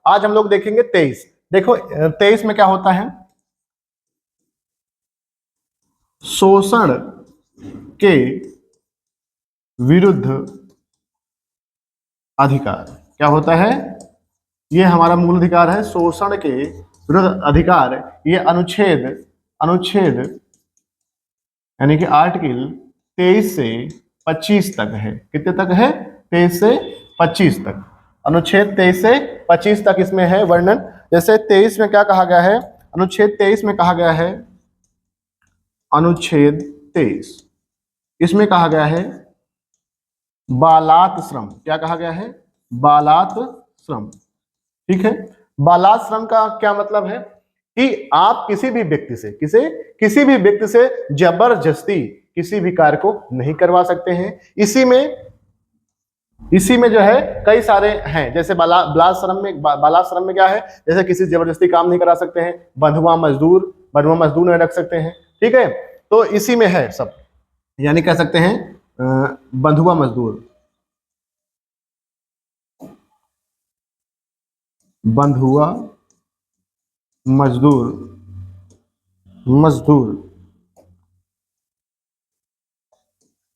आज हम लोग देखेंगे 23। देखो 23 में क्या होता है, शोषण के विरुद्ध अधिकार। क्या होता है, ये हमारा मूल अधिकार है, शोषण के विरुद्ध अधिकार। ये अनुच्छेद अनुच्छेद यानी कि आर्टिकल 23 से 25 तक है। कितने तक है, 23 से 25 तक। अनुच्छेद 23 से 25 तक इसमें है वर्णन। जैसे 23 में क्या कहा गया है, अनुच्छेद 23 में कहा गया है, अनुच्छेद 23 इसमें कहा गया है बालात श्रम। क्या कहा गया है, बालात श्रम। ठीक है, बालात श्रम का क्या मतलब है कि आप किसी भी व्यक्ति से किसी भी व्यक्ति से जबरदस्ती किसी भी कार्य को नहीं करवा सकते हैं। इसी में जो है कई सारे हैं। जैसे बालात श्रम में क्या है, जैसे किसी से जबरदस्ती काम नहीं करा सकते हैं, बंधुआ मजदूर नहीं रख सकते हैं। ठीक है, तो इसी में है सब, यानी कह सकते हैं बंधुआ मजदूर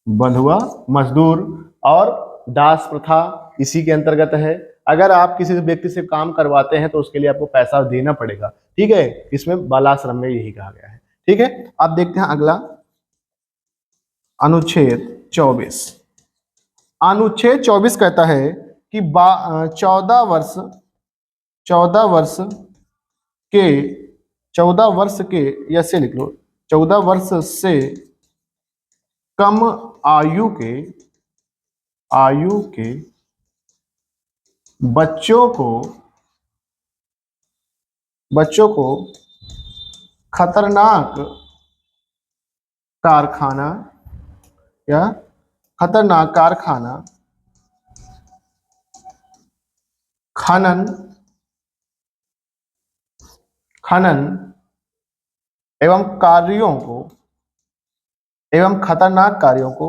बंधुआ मजदूर और दास प्रथा इसी के अंतर्गत है। अगर आप किसी व्यक्ति से काम करवाते हैं तो उसके लिए आपको पैसा देना पड़ेगा। ठीक है, इसमें बालात श्रम में यही कहा गया है। ठीक है, अब देखते हैं अगला अनुच्छेद 24। अनुच्छेद 24 कहता है कि 14 वर्ष के या से लिख लो, 14 वर्ष से कम आयु के बच्चों को खतरनाक कारखाना खनन एवं खतरनाक कार्यों को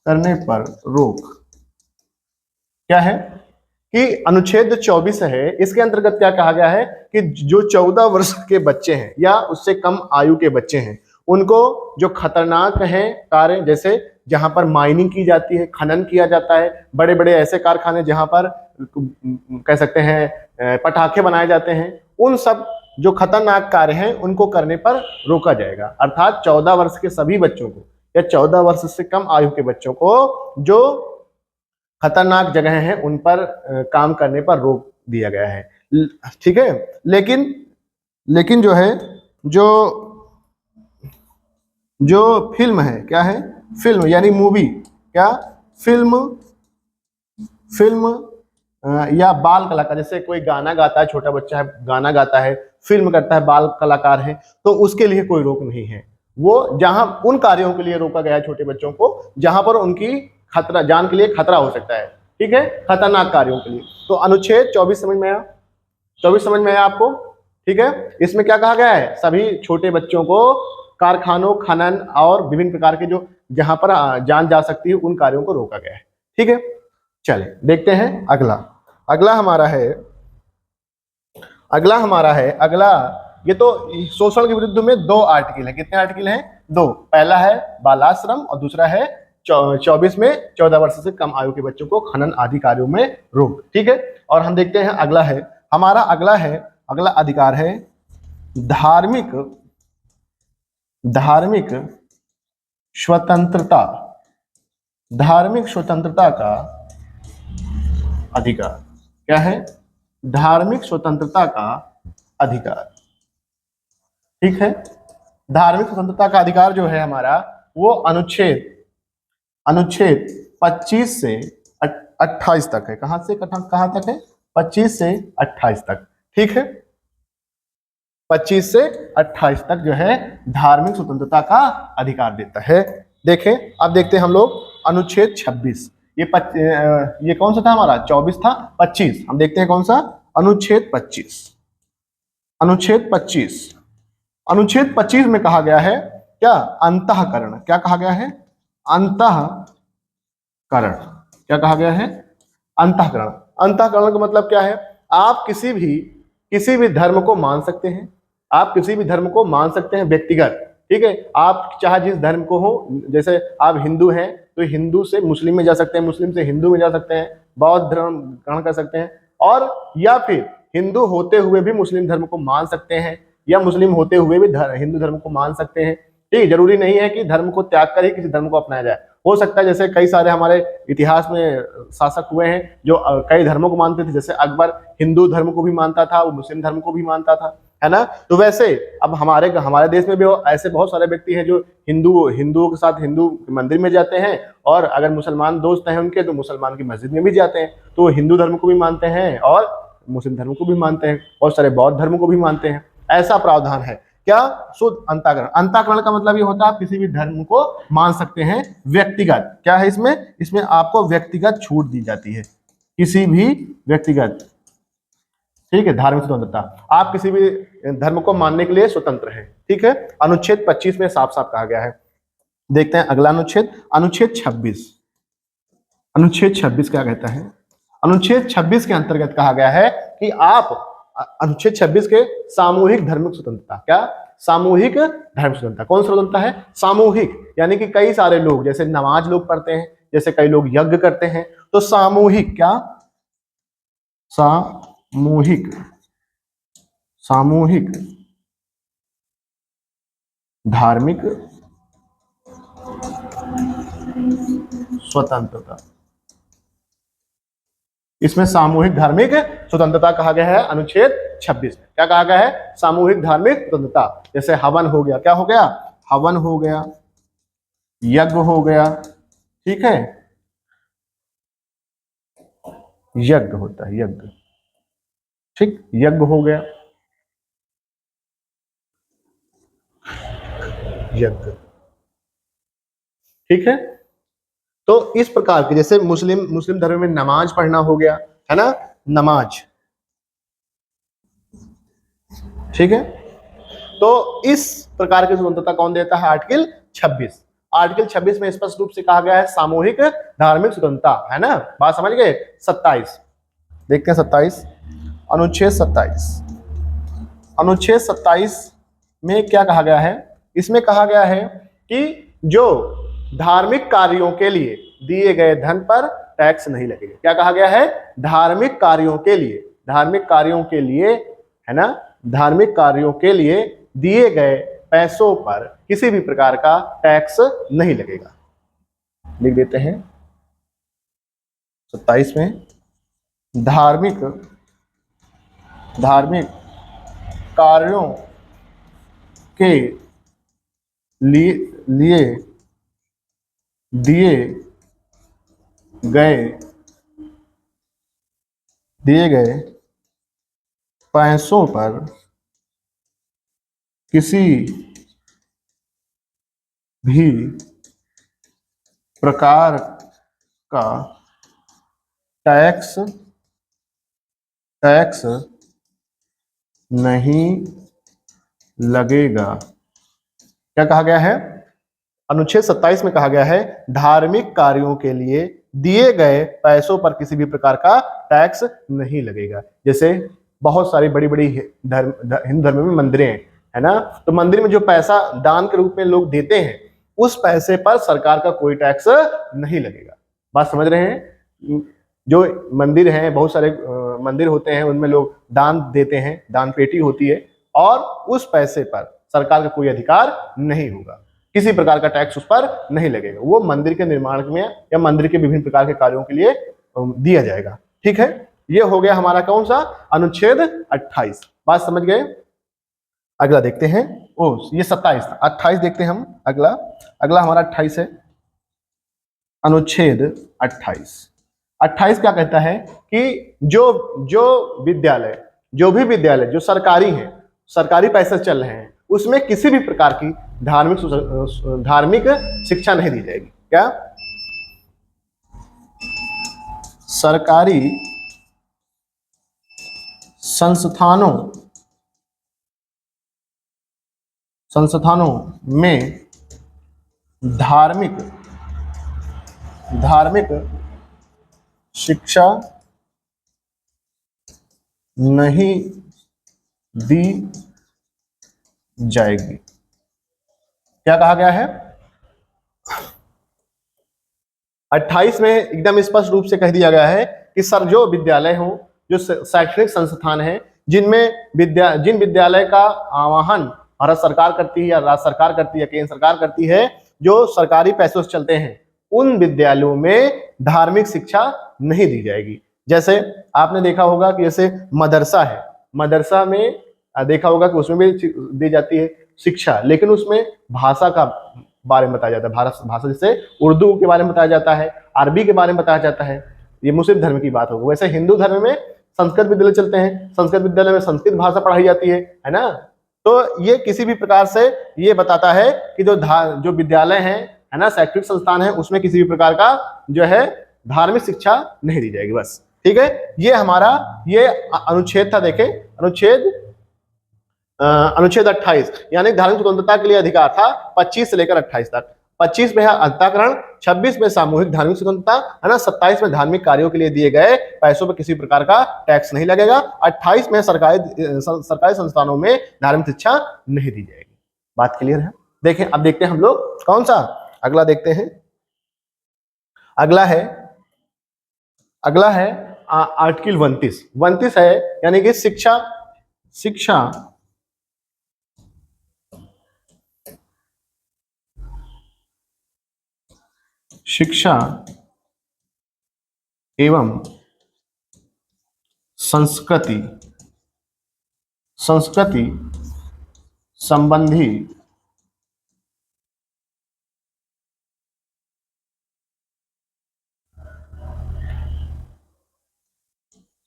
करने पर रोक। क्या है कि अनुच्छेद 24 है, इसके अंतर्गत क्या कहा गया है कि जो 14 वर्ष के बच्चे हैं या उससे कम आयु के बच्चे हैं, उनको जो खतरनाक है कार्य, जैसे जहां पर माइनिंग की जाती है, खनन किया जाता है, बड़े बड़े ऐसे कारखाने जहां पर कह सकते हैं पटाखे बनाए जाते हैं, उन सब जो खतरनाक कार्य हैं उनको करने पर रोका जाएगा। अर्थात 14 वर्ष के सभी बच्चों को या 14 वर्ष से कम आयु के बच्चों को जो खतरनाक जगह हैं उन पर काम करने पर रोक दिया गया है। ठीक है, लेकिन जो है जो फिल्म है, क्या है, फिल्म यानी मूवी, क्या फिल्म या बाल कलाकार, जैसे कोई गाना गाता है, छोटा बच्चा है गाना गाता है, फिल्म करता है, बाल कलाकार है, तो उसके लिए कोई रोक नहीं है। वो जहां उन कार्यों के लिए रोका गया है छोटे बच्चों को जहां पर उनकी जान के लिए खतरा हो सकता है। ठीक है, खतरनाक कार्यों के लिए। तो अनुच्छेद 24 समझ में आया, 24 समझ में आया आपको। ठीक है, इसमें क्या कहा गया है, सभी छोटे बच्चों को कारखानों, खनन और विभिन्न प्रकार के जो जहां पर जान जा सकती है उन कार्यों को रोका गया है। ठीक है, चले देखते हैं अगला हमारा है ये तो शोषण के विरुद्ध में 2 आर्टिकल है। कितने आर्टिकल हैं, 2। पहला है बालात श्रम और दूसरा है 24 में 14 वर्ष से कम आयु के बच्चों को खनन आदि कार्यों में रोक। ठीक है, और हम देखते हैं अगला अधिकार है धार्मिक स्वतंत्रता का अधिकार। क्या है, धार्मिक स्वतंत्रता का अधिकार। ठीक है, धार्मिक स्वतंत्रता का अधिकार जो है हमारा, वो अनुच्छेद 25 से 28 तक है। कहां तक है, 25 से 28 तक। ठीक है, 25 से 28 तक जो है धार्मिक स्वतंत्रता का अधिकार देता है। देखें, अब देखते हैं हम लोग अनुच्छेद 26। ये कौन सा था हमारा, 24 था, 25। हम देखते हैं कौन सा, अनुच्छेद 25। अनुच्छेद 25, अनुच्छेद 25 में कहा गया है क्या, अंतःकरण। क्या कहा गया है, अंतःकरण। क्या कहा गया है, अंतःकरण। अंतःकरण का मतलब क्या है, आप किसी भी धर्म को मान सकते हैं, आप किसी भी धर्म को मान सकते हैं व्यक्तिगत, ठीक है। आप चाहे जिस धर्म को हो, जैसे आप हिंदू हैं तो हिंदू से मुस्लिम में जा सकते हैं, मुस्लिम से हिंदू में जा सकते हैं, बौद्ध धर्म ग्रहण कर सकते हैं, और या फिर हिंदू होते हुए भी मुस्लिम धर्म को मान सकते हैं, या मुस्लिम होते हुए भी हिंदू धर्म को मान सकते हैं। ठीक, जरूरी नहीं है कि धर्म को त्याग कर ही किसी धर्म को अपनाया जाए। हो सकता है जैसे कई सारे हमारे इतिहास में शासक हुए हैं जो कई धर्मों को मानते थे, जैसे अकबर हिंदू धर्म को भी मानता था, वो मुस्लिम धर्म को भी मानता था, है ना। तो वैसे अब हमारे हमारे देश में भी ऐसे बहुत सारे व्यक्ति हैं जो हिंदुओं के साथ हिंदू मंदिर में जाते हैं, और अगर मुसलमान दोस्त हैं उनके तो मुसलमान की मस्जिद में भी जाते हैं। तो वो हिंदू धर्म को भी मानते हैं और मुस्लिम धर्म को भी मानते हैं, बहुत सारे बौद्ध धर्म को भी मानते हैं। ऐसा प्रावधान है। क्या, शुद्ध अंतःकरण। अंतःकरण का मतलब ये होता है आप किसी भी धर्म को मान सकते हैं व्यक्तिगत। क्या है इसमें, इसमें आपको व्यक्तिगत छूट दी जाती है, किसी भी व्यक्तिगत, ठीक है, धार्मिक स्वतंत्रता, आप किसी भी धर्म को मानने के लिए स्वतंत्र हैं, ठीक है। अनुच्छेद 25 में साफ साफ कहा गया है। देखते हैं अगला अनुच्छेद, अनुच्छेद 26। अनुच्छेद 26 क्या कहता है, अनुच्छेद 26 के अंतर्गत कहा गया है कि आप अनुच्छेद 26 के सामूहिक धार्मिक स्वतंत्रता। क्या, सामूहिक धार्मिक स्वतंत्रता। कौन स्वतंत्रता है, सामूहिक, यानी कि कई सारे लोग, जैसे नमाज लोग पढ़ते हैं, जैसे कई लोग यज्ञ करते हैं, तो सामूहिक, क्या, सामूहिक, सामूहिक धार्मिक स्वतंत्रता। इसमें सामूहिक धार्मिक स्वतंत्रता कहा गया है अनुच्छेद 26 में। क्या कहा गया है, सामूहिक धार्मिक स्वतंत्रता। जैसे हवन हो गया, क्या हो गया, हवन हो गया, यज्ञ हो गया, ठीक है, यज्ञ होता है, यज्ञ, ठीक, यज्ञ हो गया, यज्ञ, ठीक है। तो इस प्रकार के, जैसे मुस्लिम धर्म में नमाज पढ़ना हो गया, है ना, नमाज, ठीक है। तो इस प्रकार की स्वतंत्रता कौन देता है, आर्टिकल 26। आर्टिकल 26 में स्पष्ट रूप से कहा गया है सामूहिक धार्मिक स्वतंत्रता, है ना, बात समझ गए। 27 देखते हैं, 27, अनुच्छेद 27। अनुच्छेद 27 में क्या कहा गया है, इसमें कहा गया है कि जो धार्मिक कार्यों के लिए दिए गए धन पर टैक्स नहीं लगेगा। क्या कहा गया है, धार्मिक कार्यों के लिए, धार्मिक कार्यों के लिए, है ना, धार्मिक कार्यों के लिए दिए गए पैसों पर किसी भी प्रकार का टैक्स नहीं लगेगा। लिख देते हैं 27 में, धार्मिक धार्मिक कार्यों के लिए दिए गए पैसों पर किसी भी प्रकार का टैक्स नहीं लगेगा। क्या कहा गया है, अनुच्छेद 27 में कहा गया है धार्मिक कार्यों के लिए दिए गए पैसों पर किसी भी प्रकार का टैक्स नहीं लगेगा। जैसे बहुत सारी बड़ी बड़ी हिंदू धर्म में मंदिरें हैं, है ना, तो मंदिर में जो पैसा दान के रूप में लोग देते हैं, उस पैसे पर सरकार का कोई टैक्स नहीं लगेगा। बात समझ रहे हैं। जो मंदिर हैं, बहुत सारे मंदिर होते हैं, उनमें लोग दान देते हैं, दान पेटी होती है, और उस पैसे पर सरकार का कोई अधिकार नहीं होगा, किसी प्रकार का टैक्स उस पर नहीं लगेगा। वो मंदिर के निर्माण में या मंदिर के विभिन्न प्रकार के कार्यों के लिए दिया जाएगा, ठीक है। ये हो गया हमारा कौन सा, अनुच्छेद 28। बात समझ गए। अगला देखते हैं, ये 27 था, 28 देखते हैं हम। अगला हमारा 28 है, अनुच्छेद 28। 28 क्या कहता है कि जो भी विद्यालय जो सरकारी हैं, सरकारी पैसे चल रहे हैं, उसमें किसी भी प्रकार की धार्मिक शिक्षा नहीं दी जाएगी। क्या, सरकारी संस्थानों संस्थानों में धार्मिक धार्मिक शिक्षा नहीं दी जाएगी। क्या कहा गया है? 28 में एकदम स्पष्ट रूप से कह दिया गया है कि सर जो विद्यालय हो, जो शैक्षणिक संस्थान है, जिन विद्यालय का आह्वान भारत सरकार करती है या राज्य सरकार करती है, केंद्र सरकार करती है, जो सरकारी पैसों से चलते हैं, उन विद्यालयों में धार्मिक शिक्षा नहीं दी जाएगी। जैसे आपने देखा होगा कि जैसे मदरसा है, मदरसा में देखा होगा कि उसमें भी दी जाती है शिक्षा, लेकिन उसमें भाषा का बारे में बताया जाता है। भारत भाषा जैसे उर्दू के बारे में बताया जाता है, अरबी के बारे में बताया जाता है। ये मुस्लिम धर्म की बात होगी। वैसे हिंदू धर्म में संस्कृत विद्यालय चलते हैं, संस्कृत विद्यालय में संस्कृत भाषा पढ़ाई जाती है ना। तो ये किसी भी प्रकार से ये बताता है कि जो विद्यालय है ना, शैक्षणिक संस्थान है, उसमें किसी भी प्रकार का जो है धार्मिक शिक्षा नहीं दी जाएगी। बस ठीक है, ये हमारा ये अनुच्छेद था। देखें अनुच्छेद 28 यानी धार्मिक स्वतंत्रता के लिए अधिकार था 25 से लेकर 28 तक। 25 में है अंतःकरण, 26 में सामूहिक धार्मिक स्वतंत्रता है ना, 27 में धार्मिक कार्यों के लिए दिए गए पैसों पर किसी प्रकार का टैक्स नहीं लगेगा, 28 में सरकारी संस्थानों में धार्मिक शिक्षा नहीं दी जाएगी। बात क्लियर है? देखें अब देखते हैं हम लोग कौन सा अगला देखते हैं। अगला है आर्टिकल 29 है, यानी कि शिक्षा एवं संस्कृति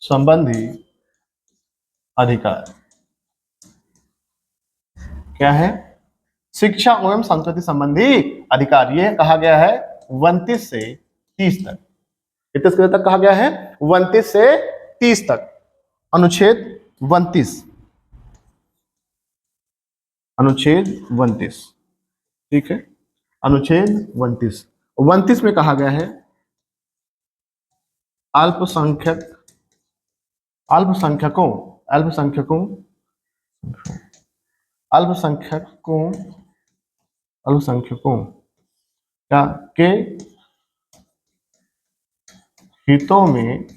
संबंधी अधिकार। क्या है? शिक्षा एवं संस्कृति संबंधी अधिकार। यह कहा गया है 29 से 30 तक। कितने तक कहा गया है? 29 से 30 तक। अनुच्छेद 29, ठीक है। अनुच्छेद 29 में कहा गया है अल्पसंख्यकों के हितों में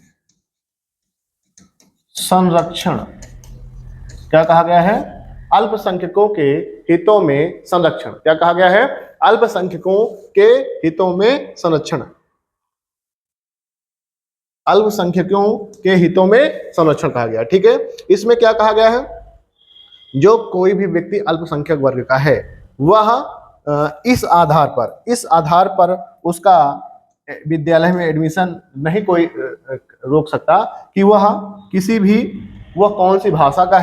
संरक्षण। क्या कहा गया है? अल्पसंख्यकों के हितों में संरक्षण। क्या कहा गया है? अल्पसंख्यकों के हितों में संरक्षण। अल्पसंख्यकों के हितों में संरक्षण कहा गया, ठीक है। इसमें क्या कहा गया है? जो कोई भी व्यक्ति अल्पसंख्यक वर्ग का है, वह इस आधार पर उसका विद्यालय में एडमिशन नहीं कोई रोक सकता कि वह कौन सी भाषा का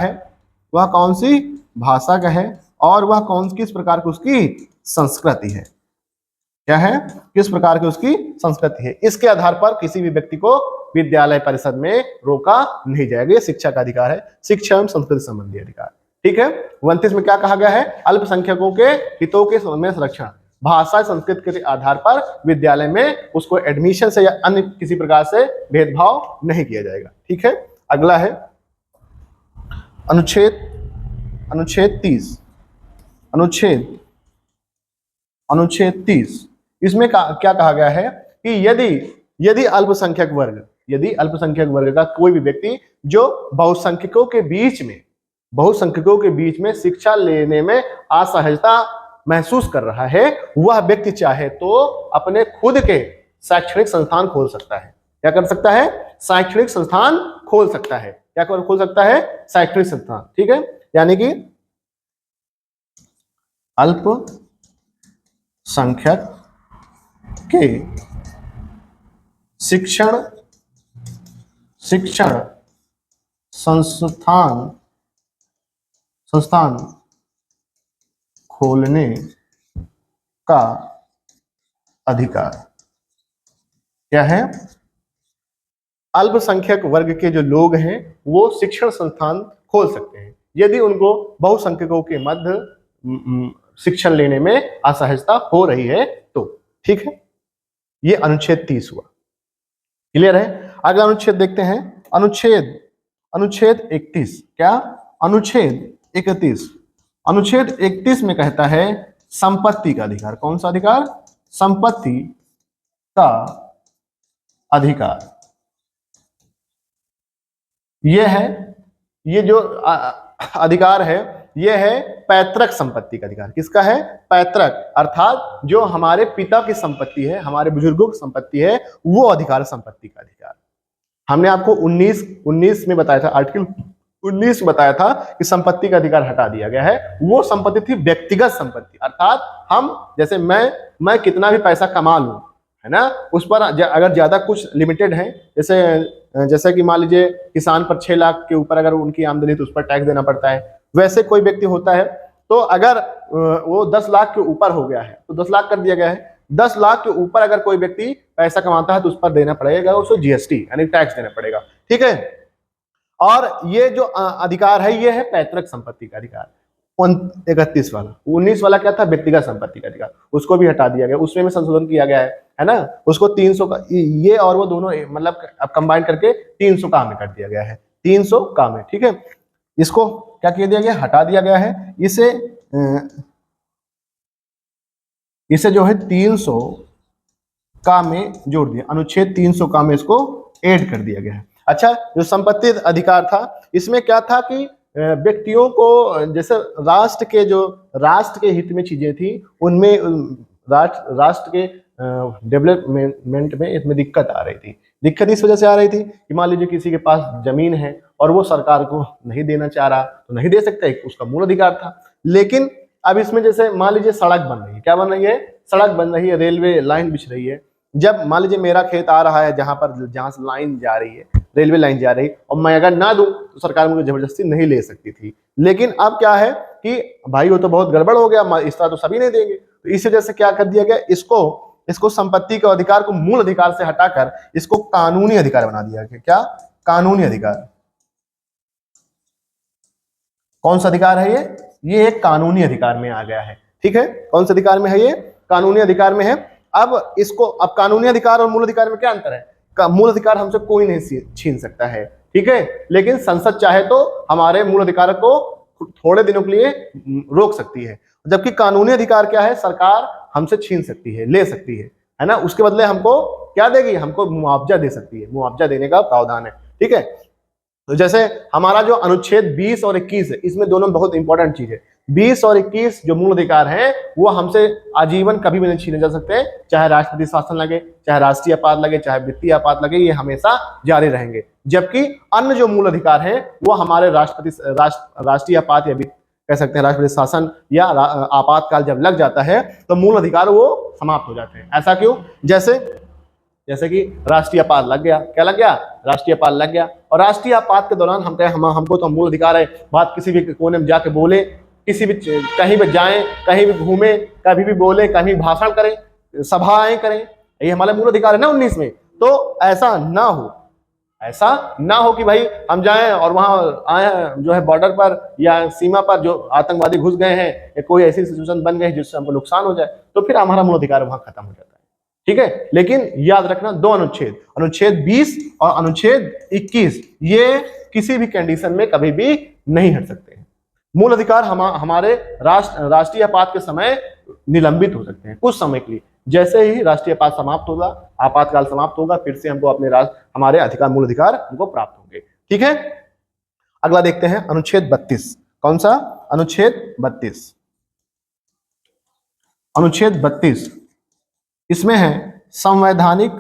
है, और वह किस प्रकार की उसकी संस्कृति है। क्या है? किस प्रकार की उसकी संस्कृति है। इसके आधार पर किसी भी व्यक्ति को विद्यालय परिषद में रोका नहीं जाएगा। ये शिक्षा का अधिकार है, शिक्षा एवं संस्कृति संबंधी अधिकार, ठीक है। 29 में क्या कहा गया है? अल्पसंख्यकों के हितों के संरक्षण। भाषा संस्कृति के आधार पर विद्यालय में उसको एडमिशन से या अन्य किसी प्रकार से भेदभाव नहीं किया जाएगा, ठीक है। अगला है अनुच्छेद 30। इसमें क्या कहा गया है कि यदि अल्पसंख्यक वर्ग का कोई भी व्यक्ति जो बहुसंख्यकों के बीच में शिक्षा लेने में असहजता महसूस कर रहा है, वह व्यक्ति चाहे तो अपने खुद के शैक्षणिक संस्थान खोल सकता है। क्या कर सकता है? शैक्षणिक संस्थान खोल सकता है। क्या खोल सकता है? शैक्षणिक संस्थान, ठीक है। यानी कि अल्पसंख्यक के शिक्षण संस्थान खोलने का अधिकार। क्या है? अल्पसंख्यक वर्ग के जो लोग हैं वो शिक्षण संस्थान खोल सकते हैं यदि उनको बहुसंख्यकों के शिक्षण लेने में असहजता हो रही है तो। ठीक है, ये अनुच्छेद 30 हुआ। क्लियर है? अगला अनुच्छेद देखते हैं। अनुच्छेद अनुच्छेद 31। क्या? अनुच्छेद 31। अनुच्छेद 31 में कहता है संपत्ति का अधिकार। कौन सा अधिकार? संपत्ति का अधिकार। यह है, ये जो अधिकार है, यह है पैतृक संपत्ति का अधिकार। किसका है? पैतृक, अर्थात जो हमारे पिता की संपत्ति है, हमारे बुजुर्गों की संपत्ति है, वो अधिकार संपत्ति का अधिकार। हमने आपको 19 में बताया था, आर्टिकल 19 में बताया था कि संपत्ति का अधिकार हटा दिया गया है। वो संपत्ति थी व्यक्तिगत संपत्ति, अर्थात हम जैसे मैं कितना भी पैसा कमा लूं, है ना, उस पर अगर ज्यादा कुछ लिमिटेड है, जैसे कि मान लीजिए किसान पर 6 लाख के ऊपर अगर उनकी आमदनी तो उस पर टैक्स देना पड़ता है। वैसे कोई व्यक्ति होता है तो अगर वो 10 लाख के ऊपर हो गया है तो 10 लाख कर दिया गया है। 10 लाख के ऊपर अगर कोई व्यक्ति पैसा कमाता है तो उस पर देना पड़ेगा, उसको जीएसटी यानी टैक्स देना पड़ेगा। ठीक है, और ये जो अधिकार है ये है पैतृक संपत्ति का अधिकार। 31 वाला, 19 वाला क्या था? व्यक्तिगत संपत्ति का अधिकार, उसको भी हटा दिया गया, उसमें भी संशोधन किया गया है ना। उसको 300 का, ये और वो दोनों मतलब अब कंबाइन करके 300 का में कर दिया गया है, 300 का में। ठीक है, इसको क्या किया दिया गया? हटा दिया गया है। इसे जो है 300 का में जोड़ दिया, अनुच्छेद 300 का में इसको ऐड कर दिया गया है। अच्छा, जो संपत्ति अधिकार था इसमें क्या था कि व्यक्तियों को, जैसे राष्ट्र के हित में चीजें थी, उनमें राष्ट्र के डेवलपमेंट में इसमें दिक्कत आ रही थी। दिक्कत इस वजह से आ रही थी कि मान लीजिए किसी के पास जमीन है और वो सरकार को नहीं देना चाह रहा तो नहीं दे सकता, उसका मूल अधिकार था। लेकिन अब इसमें जैसे मान लीजिए सड़क बन रही है, क्या बन रही है? सड़क बन रही है, रेलवे लाइन बिछ रही है। जब मान लीजिए मेरा खेत आ रहा है जहां से लाइन जा रही है, रेलवे लाइन जा रही, और मैं अगर ना दूं तो सरकार मुझे जबरदस्ती नहीं ले सकती थी। लेकिन अब क्या है कि भाई वो तो बहुत गड़बड़ हो गया, इस तरह तो सभी नहीं देंगे। तो इस वजह से क्या कर दिया गया, इसको संपत्ति के अधिकार को मूल अधिकार से हटाकर इसको कानूनी अधिकार बना दिया गया। क्या? कानूनी अधिकार। कौन सा अधिकार है ये एक कानूनी अधिकार में आ गया है। ठीक है, कौन सा अधिकार में है? ये कानूनी अधिकार में है। अब कानूनी अधिकार और मूल अधिकार में क्या अंतर है? मूल अधिकार हमसे कोई नहीं छीन सकता है, ठीक है, लेकिन संसद चाहे तो हमारे मूल अधिकार को थोड़े दिनों के लिए रोक सकती है। जबकि कानूनी अधिकार क्या है? सरकार हमसे छीन सकती है, ले सकती है ना। उसके बदले हमको क्या देगी? हमको मुआवजा दे सकती है, मुआवजा देने का प्रावधान है। ठीक है, तो जैसे हमारा जो अनुच्छेद 20 और 21 है, इसमें दोनों बहुत इंपॉर्टेंट चीज है। 20 और 21 जो मूल अधिकार हैं वो हमसे आजीवन कभी भी नहीं छीने जा सकते, चाहे राष्ट्रपति शासन लगे, चाहे राष्ट्रीय आपात लगे, चाहे वित्तीय आपात लगे, ये हमेशा जारी रहेंगे। जबकि अन्य जो मूल अधिकार हैं वो हमारे राष्ट्रीय आपात या कह सकते हैं राष्ट्रपति शासन या आपातकाल जब लग जाता है तो मूल अधिकार वो समाप्त हो जाते हैं। ऐसा क्यों? जैसे कि राष्ट्रीय आपात लग गया, क्या लग गया? राष्ट्रीय आपात लग गया, और राष्ट्रीय आपात के दौरान हमको तो मूल अधिकार है, बात किसी भी कोने में जाके बोले, किसी भी कहीं भी जाएं, कहीं भी घूमे, कभी भी बोले, कहीं भाषण करें, सभाएं करें, ये हमारा मूल अधिकार है ना 19 में। तो ऐसा ना हो कि भाई हम जाएं और वहां आए जो है बॉर्डर पर या सीमा पर जो आतंकवादी घुस गए हैं या कोई ऐसी सिचुएशन बन गई जिससे हमको नुकसान हो जाए, तो फिर हमारा मूल अधिकार वहां खत्म हो जाता है। ठीक है, लेकिन याद रखना दो अनुच्छेद 20 और अनुच्छेद 21 ये किसी भी कंडीशन में कभी भी नहीं हट सकते हैं। मूल अधिकार हमारे राष्ट्रीय आपात के समय निलंबित हो सकते हैं कुछ समय के लिए। जैसे ही राष्ट्रीय आपात समाप्त होगा, आपातकाल समाप्त होगा, फिर से हमको हमारे अधिकार, मूल अधिकार हमको प्राप्त होंगे। ठीक है, अगला देखते हैं अनुच्छेद 32। कौन सा? अनुच्छेद 32। अनुच्छेद 32 इसमें है संवैधानिक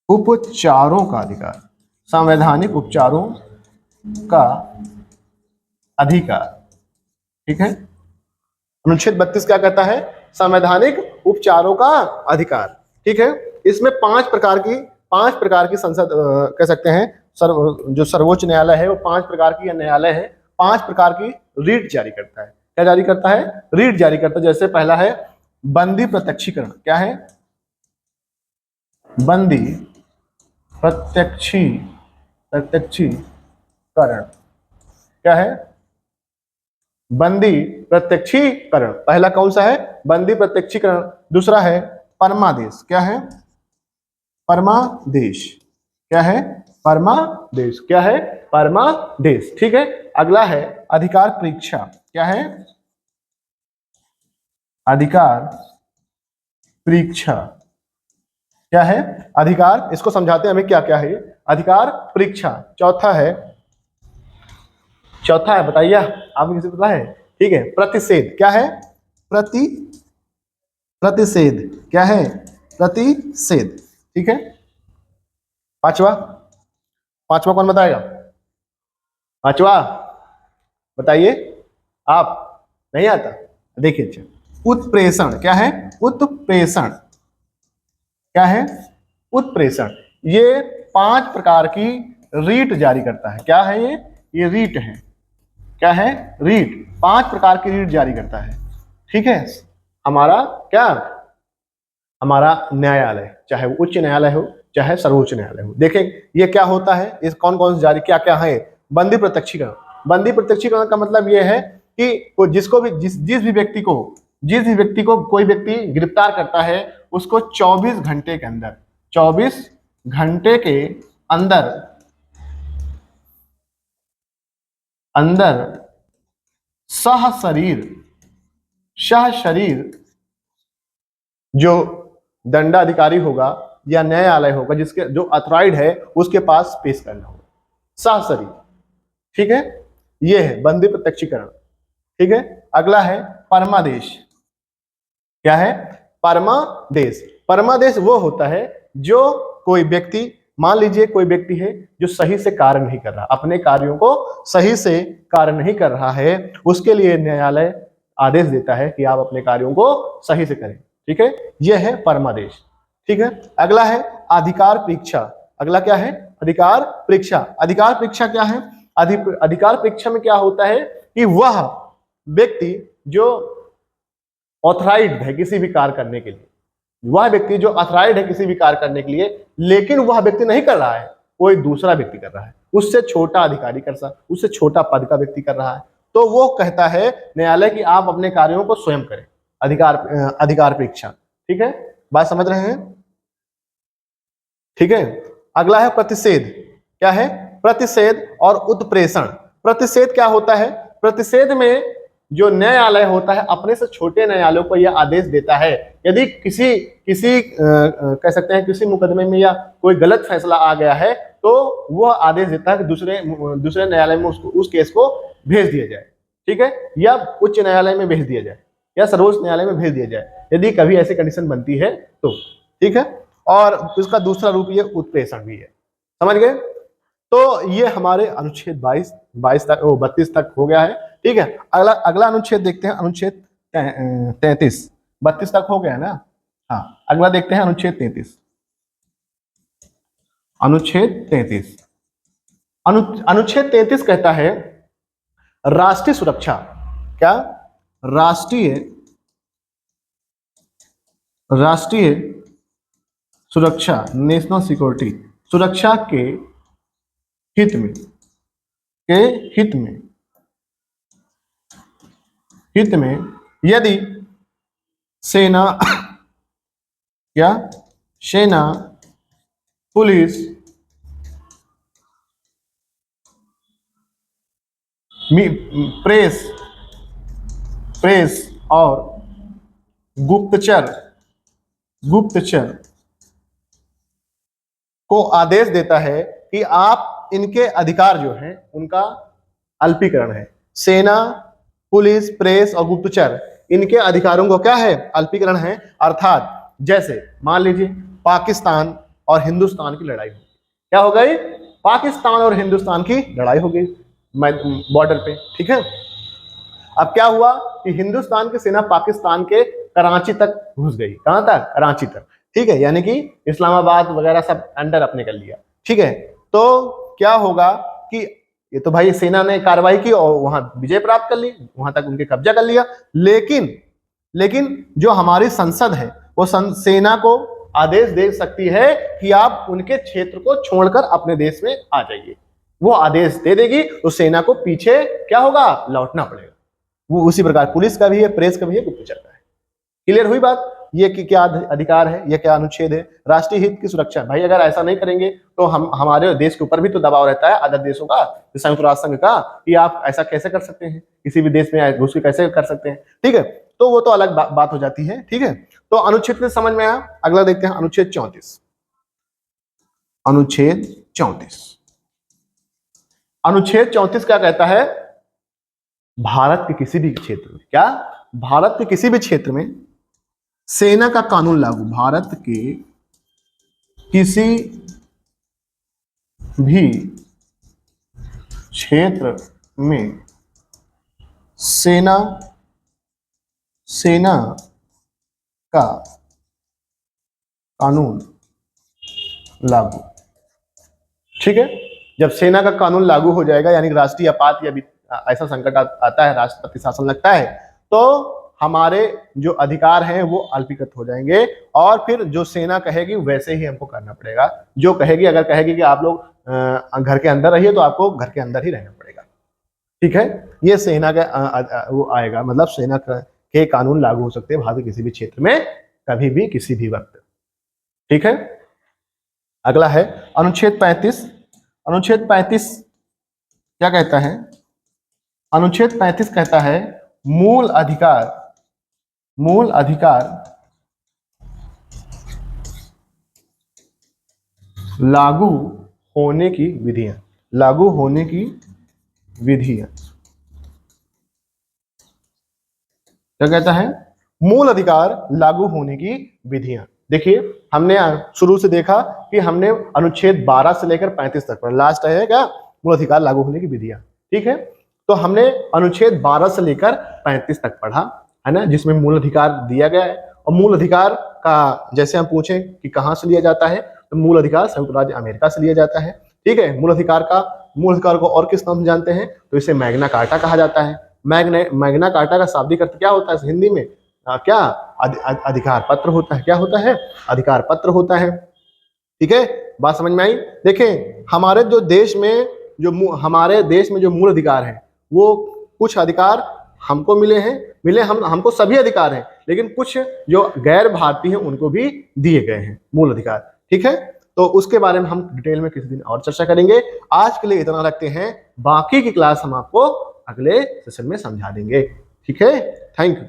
उपचारों का अधिकार। संवैधानिक उपचारों का अधिकार। ठीक है, अनुच्छेद 32 क्या कहता है? संवैधानिक उपचारों का अधिकार। ठीक है, इसमें पांच प्रकार की संसद कह सकते हैं जो सर्वोच्च न्यायालय है वो 5 प्रकार की न्यायालय है, 5 प्रकार की रीट जारी करता है। क्या जारी करता है? रीट जारी करता है। जैसे पहला है बंदी प्रत्यक्षीकरण। क्या है? बंदी प्रत्यक्षी प्रत्यक्षीकरण क्या है? बंदी प्रत्यक्षीकरण। पहला कौन सा है? बंदी प्रत्यक्षीकरण। दूसरा है परमादेश। क्या है? परमादेश। क्या है? परमादेश। क्या है? परमादेश। ठीक है। अगला है अधिकार परीक्षा। क्या है? अधिकार परीक्षा। क्या है? अधिकार, इसको समझाते हैं हमें क्या क्या है ये। अधिकार परीक्षा। चौथा है बताइए, आपको किसे पता है? ठीक है, प्रतिषेध। क्या है? प्रतिषेध। क्या है? प्रतिषेध। ठीक है। पांचवा, पांचवा कौन बताएगा? पांचवा बताइए आप। नहीं आता? देखिए, अच्छा, उत्प्रेषण। क्या है? उत्प्रेषण। क्या है? उत्प्रेषण। ये 5 प्रकार की रीट जारी करता है। क्या है ये? ये रीट है। क्या है? रीट। 5 प्रकार की रीट जारी करता है। ठीक है। हमारा क्या? हमारा न्यायालय, चाहे वो उच्च न्यायालय हो चाहे सर्वोच्च न्यायालय हो। देखें ये क्या होता है, इस कौन कौन से जारी क्या क्या है? बंदी प्रत्यक्षीकरण। बंदी प्रत्यक्षीकरण का मतलब यह है कि जिसको भी जिस भी व्यक्ति को कोई व्यक्ति गिरफ्तार करता है, उसको 24 घंटे के अंदर 24 घंटे के अंदर अंदर सशरीर जो दंडाधिकारी होगा या न्यायालय होगा, जिसके जो अथॉराइड है, उसके पास पेश करना होगा सशरीर। ठीक है। ये है बंदी प्रत्यक्षीकरण। ठीक है। अगला है परमादेश। क्या है? परमादेश। परमादेश वो होता है जो कोई व्यक्ति, मान लीजिए कोई व्यक्ति है जो सही से कार्य नहीं कर रहा, अपने कार्यों को सही से कार्य नहीं कर रहा है, उसके लिए न्यायालय आदेश देता है कि आप अपने कार्यों को सही से करें। ठीक है। यह है परमादेश। ठीक है। अगला है अधिकार परीक्षा। अगला क्या है? अधिकार परीक्षा। अधिकार परीक्षा क्या है? अधिकार परीक्षा में क्या होता है कि वह व्यक्ति जो ऑथराइज्ड है किसी भी कार्य करने के लिए, वह व्यक्ति जो ऑथराइज्ड है किसी भी कार्य करने के लिए, लेकिन वह व्यक्ति नहीं कर रहा है, कोई दूसरा व्यक्ति कर रहा है, उससे छोटा अधिकारी उससे छोटा पद का व्यक्ति कर रहा है, तो वो कहता है न्यायालय कि आप अपने कार्यों को स्वयं करें। अधिकार परीक्षा। ठीक है। बात समझ रहे हैं? ठीक है। अगला है प्रतिषेध। क्या है? प्रतिषेध और उत्प्रेषण। प्रतिषेध क्या होता है? प्रतिषेध में जो न्यायालय होता है अपने से छोटे न्यायालयों को यह आदेश देता है, यदि किसी किसी कह सकते हैं किसी मुकदमे में या कोई गलत फैसला आ गया है, तो वह आदेश देता है कि दूसरे न्यायालय में उस केस को भेज दिया जाए। ठीक है। या उच्च न्यायालय में भेज दिया जाए या सर्वोच्च न्यायालय में भेज दिया जाए, यदि कभी ऐसी कंडीशन बनती है तो। ठीक है। और इसका दूसरा रूप ये उत्प्रेषण भी है। समझ गए? तो ये हमारे अनुच्छेद 32 तक हो गया है। ठीक है। अगला अगला अनुच्छेद देखते हैं, अनुच्छेद 33। 32 तक हो गया है ना? हाँ, अगला देखते हैं अनुच्छेद 33। अनुच्छेद 33 अनुच्छेद 33 कहता है राष्ट्रीय सुरक्षा। क्या? राष्ट्रीय सुरक्षा, नेशनल सिक्योरिटी, सुरक्षा के हित में यदि सेना पुलिस प्रेस और गुप्तचर को आदेश देता है कि आप इनके अधिकार जो हैं उनका अल्पीकरण है। सेना, पुलिस, प्रेस और गुप्तचर, इनके अधिकारों को क्या है? अल्पीकरण है। अर्थात जैसे मान लीजिए पाकिस्तान और हिंदुस्तान की लड़ाई हो, क्या हो गई? पाकिस्तान और हिंदुस्तान की लड़ाई हो गई बॉर्डर पे। ठीक है। अब क्या हुआ कि हिंदुस्तान की सेना पाकिस्तान के कराची तक घुस गई। कहां तक? कराची तक। ठीक है। यानी कि इस्लामाबाद वगैरह सब अंडर अपने कर लिया। ठीक है। तो क्या होगा कि ये तो भाई सेना ने कार्रवाई की और वहां विजय प्राप्त कर ली, वहां तक उनके कब्जा कर लिया, लेकिन जो हमारी संसद है वो सेना को आदेश दे सकती है कि आप उनके क्षेत्र को छोड़कर अपने देश में आ जाइए। वो आदेश दे देगी तो सेना को पीछे क्या होगा, लौटना पड़ेगा। वो उसी प्रकार पुलिस का भी है, प्रेस का भी है, गुप्तचर का है। क्लियर हुई बात? ये कि क्या अधिकार है, ये क्या अनुच्छेद है? राष्ट्रीय हित की सुरक्षा। भाई अगर ऐसा नहीं करेंगे तो हम हमारे देश के ऊपर भी तो दबाव रहता है अदर देशों का, संयुक्त राष्ट्र संघ का, कि आप ऐसा कैसे कर सकते हैं, किसी भी देश में घुस के कैसे कर सकते हैं। ठीक है, तो वो तो अलग बात हो जाती है। ठीक है, तो अनुच्छेद से समझ में आया। अगला देखते हैं अनुच्छेद 34। अनुच्छेद 34, अनुच्छेद 34 क्या कहता है? भारत के किसी भी क्षेत्र में, क्या भारत के किसी भी क्षेत्र में सेना का कानून लागू, भारत के किसी भी क्षेत्र में सेना का कानून लागू। ठीक है, जब सेना का कानून लागू हो जाएगा, यानी राष्ट्रीय आपात या ऐसा संकट आता है, राष्ट्रपति शासन लगता है, तो हमारे जो अधिकार हैं वो अल्पीकृत हो जाएंगे और फिर जो सेना कहेगी वैसे ही हमको करना पड़ेगा। जो कहेगी, अगर कहेगी कि आप लोग घर के अंदर रहिए तो आपको घर के अंदर ही रहना पड़ेगा। ठीक है, ये सेना का वो आएगा, मतलब सेना के कानून लागू हो सकते हैं भारत के किसी भी क्षेत्र में, कभी भी, किसी भी वक्त। ठीक है, अगला है अनुच्छेद 35। अनुच्छेद 35 क्या कहता है? अनुच्छेद 35 कहता है मूल अधिकार लागू होने की विधियां, लागू होने की विधियां। क्या कहता है? मूल अधिकार लागू होने की विधियां। देखिए, हमने शुरू से देखा कि हमने अनुच्छेद 12 से लेकर 35 तक पढ़ा, लास्ट है क्या, मूल अधिकार लागू होने की विधियां। ठीक है, तो हमने अनुच्छेद 12 से लेकर 35 तक पढ़ा, है ना, जिसमें मूल अधिकार दिया गया है। और मूल अधिकार का जैसे हम पूछें कि कहां से लिया जाता है, तो मूल अधिकार संयुक्त राज्य अमेरिका से लिया जाता है। ठीक है, मूल अधिकार को और किस नाम से जानते हैं? तो इसे मैग्ना कार्टा कहा जाता है। मैग्ना कार्टा का शाब्दिक अर्थ क्या होता है हिंदी में? क्या अधिकार पत्र होता है। क्या होता है? अधिकार पत्र होता है। ठीक है, बात समझ में आई? देखें, हमारे देश में जो मूल अधिकार है, वो कुछ अधिकार हमको मिले हैं, हमको सभी अधिकार हैं, लेकिन कुछ जो गैर भारतीय हैं उनको भी दिए गए हैं मूल अधिकार। ठीक है, तो उसके बारे में हम डिटेल में किसी दिन और चर्चा करेंगे। आज के लिए इतना रखते हैं, बाकी की क्लास हम आपको अगले सेशन में समझा देंगे। ठीक है, थैंक यू।